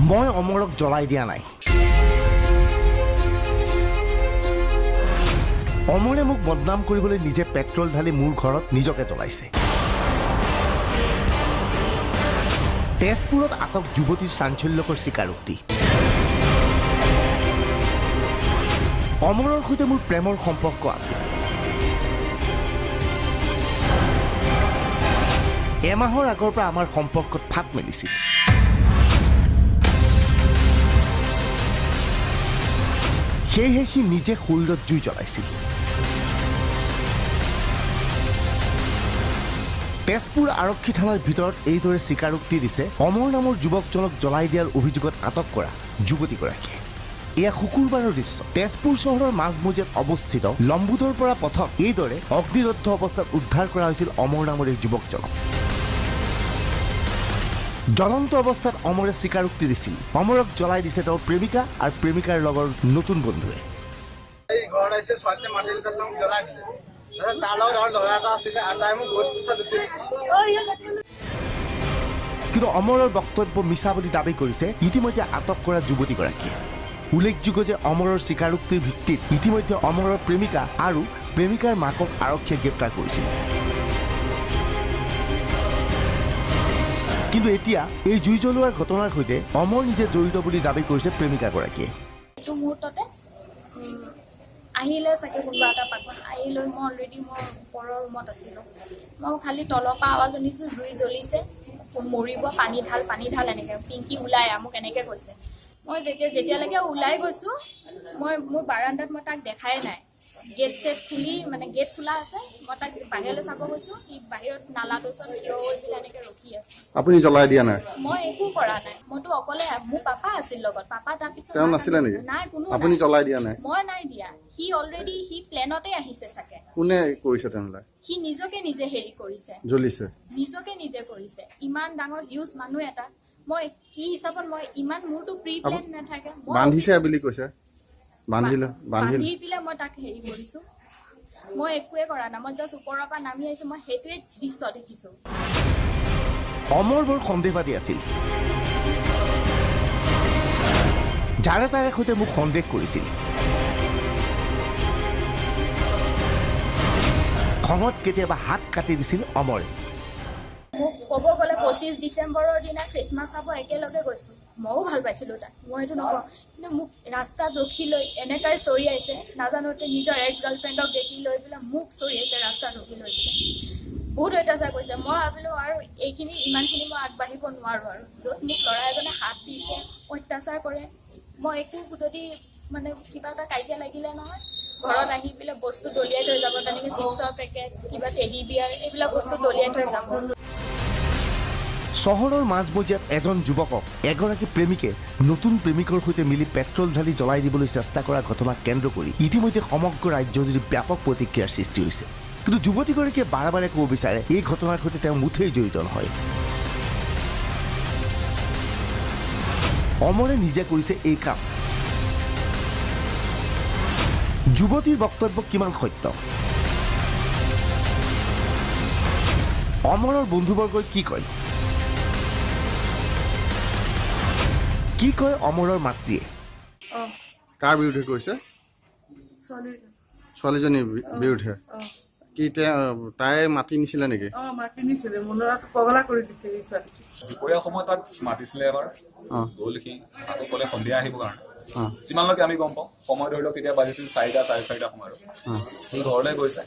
মই অমৰক জ্বলাই দিয়া নাই। অমৰে মোক বদনাম কৰিবলৈ নিজে পেট্ৰল ঢালি মোৰ ঘৰত নিজকে জ্বলাইছে। তেজপুৰত আটক যুৱতীৰ চাঞ্চল্যকৰ স্বীকাৰোক্তি। অমৰৰ সৈতে মোৰ প্ৰেমৰ সম্পৰ্ক আছিল। এমাহৰ আগৰ পৰা আমাৰ সম্পৰ্কত ফাট মেলিছিল। সেয়েহে সি নিজে শৰীৰত জুই জ্বলাইছিল। তেজপুৰ আৰক্ষী থানাৰ ভিতৰত এইদৰে স্বীকাৰোক্তি দিছে অমৰ নামৰ যুৱকজনক জ্বলাই দিয়াৰ অভিযোগত আটক কৰা যুৱতীগৰাকীয়ে। এয়া শুকুৰবাৰৰ দৃশ্য। তেজপুৰ চহৰৰ মাজমজিয়াত অৱস্থিত লম্বুদৰ পৰা পথক এইদৰে অগ্নিদগ্ধ অৱস্থাত উদ্ধাৰ কৰা হৈছিল অমৰ নামৰ এই যুৱকজনক। জ্বলন্ত অৱস্থাত অমৰে স্বীকাৰোক্তি দিছিল অমৰক জ্বলাই দিছে তেওঁৰ প্ৰেমিকা আৰু প্ৰেমিকাৰ লগৰ নতুন বন্ধুৱে। কিন্তু অমৰৰ বক্তব্য মিছা বুলি দাবী কৰিছে ইতিমধ্যে আটক কৰা যুৱতীগৰাকীয়ে। উল্লেখযোগ্য যে অমৰৰ স্বীকাৰোক্তিৰ ভিত্তিত ইতিমধ্যে অমৰৰ প্ৰেমিকা আৰু প্ৰেমিকাৰ মাকক আৰক্ষীয়ে গ্ৰেপ্তাৰ কৰিছিল। কিন্তু এতিয়া এই জুই জ্বলোৱাৰ ঘটনাৰ সৈতে অমৰ নিজে জড়িত বুলি দাবী কৰিছে প্ৰেমিকাগৰাকীয়ে। এইটো মুহূৰ্ততে আহিলে চাগে কোনোবা এটা পাকত আহি লৈ মই অলৰেডি মই ওপৰৰ ৰুমত আছিলোঁ। মই খালি তলৰ পৰা আৱাজ শুনিছোঁ জুই জ্বলিছে, মৰিব, পানী ঢাল এনেকৈ পিংকি ওলাই মোক এনেকৈ কৈছে। মই যেতিয়ালৈকে ওলাই গৈছোঁ মই মোৰ বাৰাণ্ডাত মই তাক দেখাই নাই। গেট খুলি মানে গেট খোলা আছে, মই তাক বাহিৰলৈ চাব গৈছোঁ, সি বাহিৰত নালাটোৰ ওচৰত থিয় হৈ পেলাই এনেকৈ ৰখি আছে। আপুনি জ্বলাই দিয়া নাই? মই একো কৰা নাই, মইতো অকলে, মোৰ পাপা আছিল লগত। পাপা তাৰপিছত তেওঁ নাছিলে নেকি? নাই, কোনো আপুনি জ্বলাই দিয়া নাই? মই নাই দিয়া। সি অলৰেডি প্লেনতে আহিছে চাগে। কোনে কৰিছে তেনেহ'লে? সি নিজকে নিজে হেৰি কৰিছে, জ্বলিছে, নিজকে নিজে কৰিছে। ইমান ডাঙৰ হিউজ মানুহ এটা, মই কি হিচাপত মই ইমান মোৰতো প্ৰি প্লেন নাথাকে। বান্ধিছে বুলি কৈছে, বান্ধি পেলাই মই তাক হেৰি কৰিছোঁ। মই একোৱে কৰা নাই, মই জাষ্ট ওপৰৰ পৰা নামি আহিছোঁ। মই সেইটোৱে দৃশ্য দেখিছোঁ। অমৰ বৰ সন্দেহবাদী আছিল। যাৰে তাৰে সৈতে মোক সন্দেহ কৰিছিল। খঙত কেতিয়াবা হাত কাটি দিছিল অমৰে। মোক ক'ব গ'লে 25 ডিচেম্বৰৰ দিনা খ্ৰীষ্টমাছ চাব একেলগে গৈছোঁ। ময়ো ভাল পাইছিলোঁ তাক, মই এইটো নকওঁ। কিন্তু মোক ৰাস্তাত ৰখি লৈ এনেকৈ চৰিয়াইছে, নাজানোতে নিজৰ এক্স গাৰ্লফ্ৰেণ্ডক দেখি লৈ পেলাই মোক চৰিয়াইছে ৰাস্তাত ৰখি লৈ পেলাই। বহুত অত্যাচাৰ কৰিছে। মই ভাবিলোঁ আৰু ইমানখিনি মই আগবাঢ়িব নোৱাৰোঁ। আৰু য'ত মোক ল'ৰা এজনে হাত দিছে, অত্যাচাৰ কৰে, মই একো যদি মানে কিবা এটা কাজিয়া লাগিলে নহয়, ঘৰত আহি পেলাই বস্তু দলিয়াই থৈ যাব। তেনেকৈ চিপছৰ পেকেট, কিবা টেডি বিয়াৰ, এইবিলাক বস্তু দলিয়াই থৈ যাব। চহৰৰ মাজমজিয়াত এজন যুৱকক এগৰাকী প্ৰেমিকে নতুন প্ৰেমিকৰ সৈতে মিলি পেট্ৰল ঢালি জ্বলাই দিবলৈ চেষ্টা কৰা ঘটনাক কেন্দ্ৰ কৰি ইতিমধ্যে সমগ্ৰ ৰাজ্যজুৰি ব্যাপক প্ৰতিক্ৰিয়াৰ সৃষ্টি হৈছে। কিন্তু যুৱতীগৰাকীয়ে বাৰে বাৰে ক'ব বিচাৰে এই ঘটনাৰ সৈতে তেওঁ মুঠেই জড়িত নহয়। অমৰে নিজে কৰিছে এই কাম। যুৱতীৰ বক্তব্য কিমান সত্য? অমৰৰ বন্ধুবৰ্গই কি কয়? কি কয় অমৰৰ মাতৃয়ে? কাৰ বিৰুদ্ধে কৰিছে? ছোৱালীজনীৰ বিৰুদ্ধে। কি তাই মাতি নিছিলে নেকি? মাতি নিছিলে, মোৰ ল'ৰাটো পগলা কৰি দিছে। দুপৰীয়া সময়ত তাক মাতিছিলে এবাৰ, গ'ল সি। আকৌ ক'লে সন্ধিয়া আহিব কাৰণে। যিমানলৈকে আমি গম পাওঁ সময় ধৰি লওক তেতিয়া বাজিছিল 4টা, 4:30 সময়। আৰু সি ঘৰলৈ গৈছে।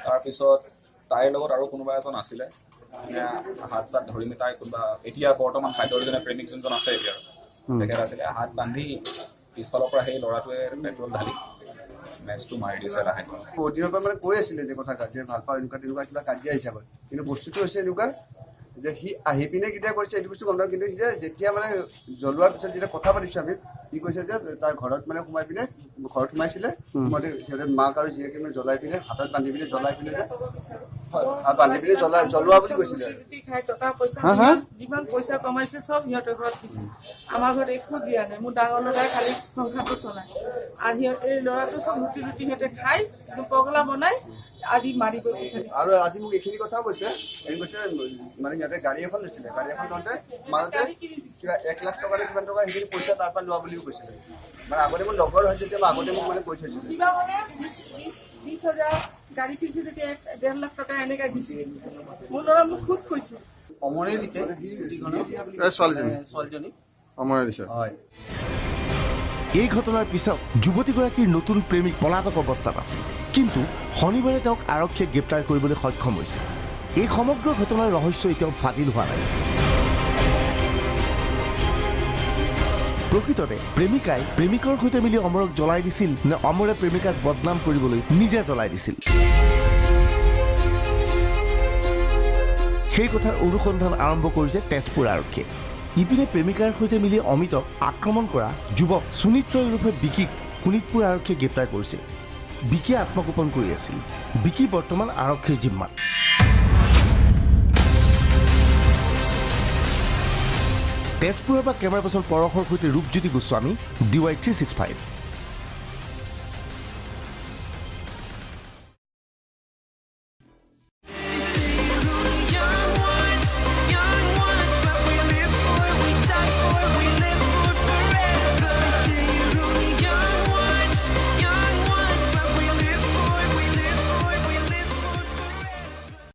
তাৰপিছত তাইৰ লগত আৰু কোনোবা এজন আছিলে, হাত চাত ধৰি নি তাই কোনোবা এতিয়া বৰ্তমান খাদ্যৰ যেনে প্ৰেমিক যোনজন আছে এতিয়া তেখেত আছিলে, হাত বান্ধি পিছফালৰ পৰা সেই ল'ৰাটোৱে পেট্ৰল ঢালি মেচটো মাৰি দিছে লাহে। বহুত দিনৰ পৰা মানে কৈ আছিলে যে কথা কাজিয়া ভাল পাওঁ এনেকুৱা তেনেকুৱা কিবা কাজিয়া হিচাপত। কিন্তু বস্তুটো হৈছে এনেকুৱা যে সি আহি পিনে কেতিয়া কৰিছে এইটো বস্তু গম নাপাওঁ। কিন্তু যেতিয়া মানে জ্বলোৱাৰ পিছত যেতিয়া কথা পাতিছোঁ আমি, কি কৈছে যে তাৰ ঘৰত মানে সোমাইছিলে সোমাওঁতে সিহঁতে মাক আৰু জীয়েকে মানে জ্বলাই পিনে হাতত বান্ধি পিনে জ্বলাই পিনে যে বান্ধি পিনে জ্বলোৱা বুলি কৈছিলে ৰুটি খাই টকা পইচা যিমান পইচা কমাইছে চব সিহঁতৰ ঘৰত দিছে আমাৰ ঘৰত একো দিয়া নাই মোৰ ডাঙৰ ল'ৰাই খালি সংসাৰটো চলায় আৰু এই ল'ৰাটো চব ৰুটি সিহঁতে খাই পগলা বনাই আজি মাৰিব বিচাৰিছে আৰু আজি মোক এইখিনি কথা কৈছে মানে সিহঁতে গাড়ী এখন লৈছিলে গাড়ী এখন লওঁতে মাজতে কিবা 1 লাখ টকা নে কিমান টকা সেইখিনি পইচা তাৰ পৰা লোৱা বুলিও কৈছিলে মানে আগতে মোৰ লগৰ হয় যেতিয়া আগতে মোক মানে কৈ থৈছিলে কিবা মানে 20,000 গাড়ী কিনিছে যেতিয়া 1.5 লাখ টকা এনেকৈ দিছে মোৰ ল'ৰা মোক খুব কৈছে অমৰে দিছে ছোৱালীজনী অমৰে দিছে হয় এই ঘটনাৰ পিছত যুৱতীগৰাকীৰ নতুন প্ৰেমিক পলাতক অৱস্থাত আছিল কিন্তু শনিবাৰে তেওঁক আৰক্ষীয়ে গ্ৰেপ্তাৰ কৰিবলৈ সক্ষম হৈছে এই সমগ্ৰ ঘটনাৰ ৰহস্য এতিয়াও ফাদিল হোৱা নাই প্ৰকৃততে প্ৰেমিকাই প্ৰেমিকৰ সৈতে মিলি অমৰক জ্বলাই দিছিল নে অমৰে প্ৰেমিকাক বদনাম কৰিবলৈ নিজে জ্বলাই দিছিল সেই কথাৰ অনুসন্ধান আৰম্ভ কৰিছে তেজপুৰ আৰক্ষীয়ে ইপিনে প্ৰেমিকাৰ সৈতে মিলি অমিতক আক্ৰমণ কৰা যুৱক সুনিত্ৰ ৰূপে বিকিক শোণিতপুৰ আৰক্ষীয়ে গ্ৰেপ্তাৰ কৰিছে বিকিয়ে আত্মগোপন কৰি আছিল বিকি বৰ্তমান আৰক্ষীৰ জিম্মাত তেজপুৰৰ পৰা কেমেৰা পাৰ্চন পৰশৰ সৈতে ৰূপজ্যোতি গোস্বামী DY365